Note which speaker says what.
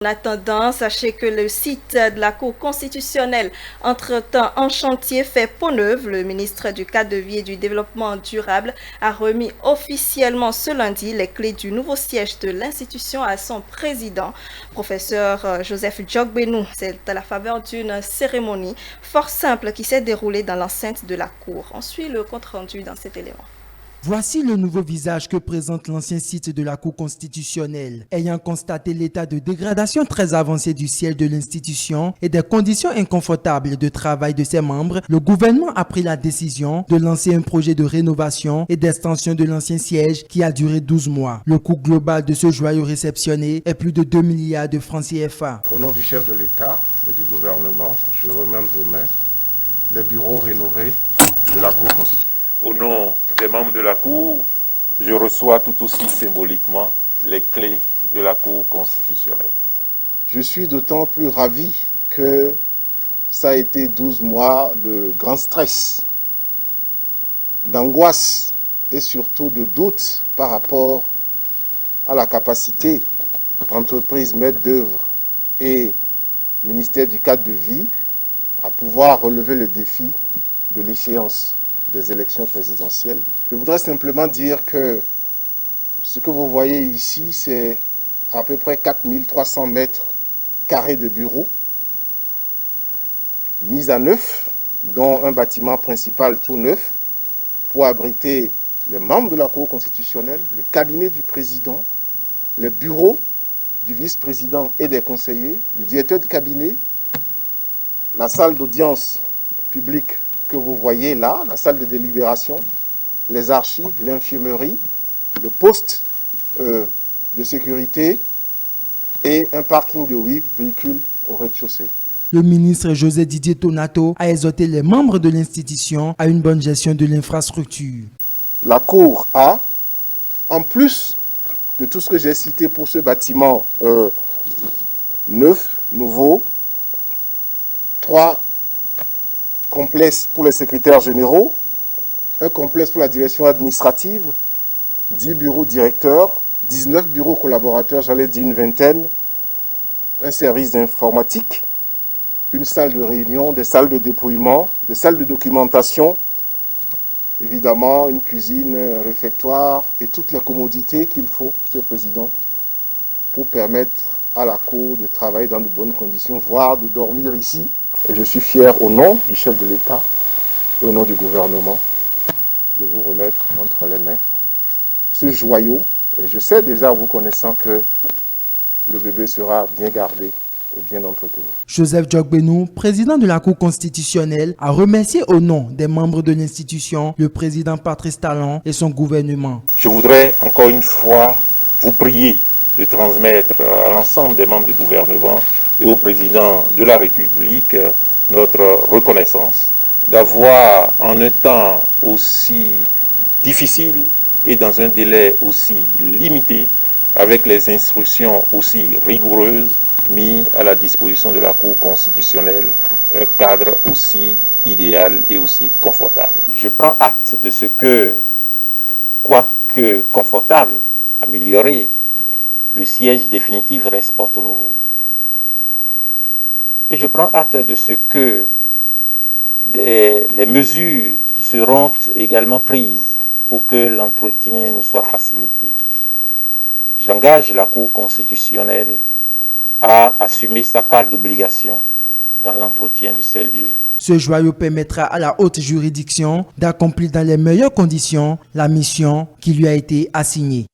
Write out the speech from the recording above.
Speaker 1: En attendant, sachez que le site de la Cour constitutionnelle, entre-temps en chantier, fait peau neuve. Le ministre du Cadre de vie et du Développement durable a remis officiellement ce lundi les clés du nouveau siège de l'institution à son président, professeur Joseph Djogbenou. C'est à la faveur d'une cérémonie fort simple qui s'est déroulée dans l'enceinte de la Cour. On suit le compte-rendu dans cet élément.
Speaker 2: Voici le nouveau visage que présente l'ancien site de la Cour constitutionnelle. Ayant constaté l'état de dégradation très avancé du siège de l'institution et des conditions inconfortables de travail de ses membres, le gouvernement a pris la décision de lancer un projet de rénovation et d'extension de l'ancien siège qui a duré 12 mois. Le coût global de ce joyau réceptionné est plus de 2 milliards de francs CFA.
Speaker 3: Au nom du chef de l'État et du gouvernement, je remets entre vos mains les bureaux rénovés de la Cour constitutionnelle.
Speaker 4: Au nom des membres de la Cour, je reçois tout aussi symboliquement les clés de la Cour constitutionnelle.
Speaker 3: Je suis d'autant plus ravi que ça a été 12 mois de grand stress, d'angoisse et surtout de doute par rapport à la capacité entreprise, maître d'œuvre et ministère du Cadre de vie à pouvoir relever le défi de l'échéance des élections présidentielles. Je voudrais simplement dire que ce que vous voyez ici, c'est à peu près 4300 mètres carrés de bureaux mis à neuf, dont un bâtiment principal tout neuf, pour abriter les membres de la Cour constitutionnelle, le cabinet du président, les bureaux du vice-président et des conseillers, le directeur de cabinet, la salle d'audience publique que vous voyez là, la salle de délibération, les archives, l'infirmerie, le poste de sécurité et un parking de 8 véhicules au rez-de-chaussée.
Speaker 2: Le ministre José Didier Tonato a exhorté les membres de l'institution à une bonne gestion de l'infrastructure.
Speaker 3: La Cour a, en plus de tout ce que j'ai cité pour ce bâtiment neuf, nouveau, 3 complexes pour les secrétaires généraux, un complexe pour la direction administrative, 10 bureaux directeurs, 19 bureaux collaborateurs, j'allais dire une vingtaine, un service d'informatique, une salle de réunion, des salles de dépouillement, des salles de documentation, évidemment une cuisine, un réfectoire et toutes les commodités qu'il faut, Monsieur le Président, pour permettre à la Cour de travailler dans de bonnes conditions, voire de dormir ici. Et je suis fier au nom du chef de l'État et au nom du gouvernement de vous remettre entre les mains ce joyau. Et je sais déjà, vous connaissant, que le bébé sera bien gardé et bien entretenu.
Speaker 2: Joseph Djogbenou, président de la Cour constitutionnelle, a remercié au nom des membres de l'institution le président Patrice Talon et son gouvernement.
Speaker 4: Je voudrais encore une fois vous prier de transmettre à l'ensemble des membres du gouvernement et au président de la République notre reconnaissance d'avoir en un temps aussi difficile et dans un délai aussi limité, avec les instructions aussi rigoureuses, mis à la disposition de la Cour constitutionnelle un cadre aussi idéal et aussi confortable. Je prends acte de ce que, quoique confortable, amélioré, le siège définitif reste Porto Novo. Et je prends acte de ce que les mesures seront également prises pour que l'entretien nous soit facilité. J'engage la Cour constitutionnelle à assumer sa part d'obligation dans l'entretien de ces lieux.
Speaker 2: Ce joyau permettra à la haute juridiction d'accomplir dans les meilleures conditions la mission qui lui a été assignée.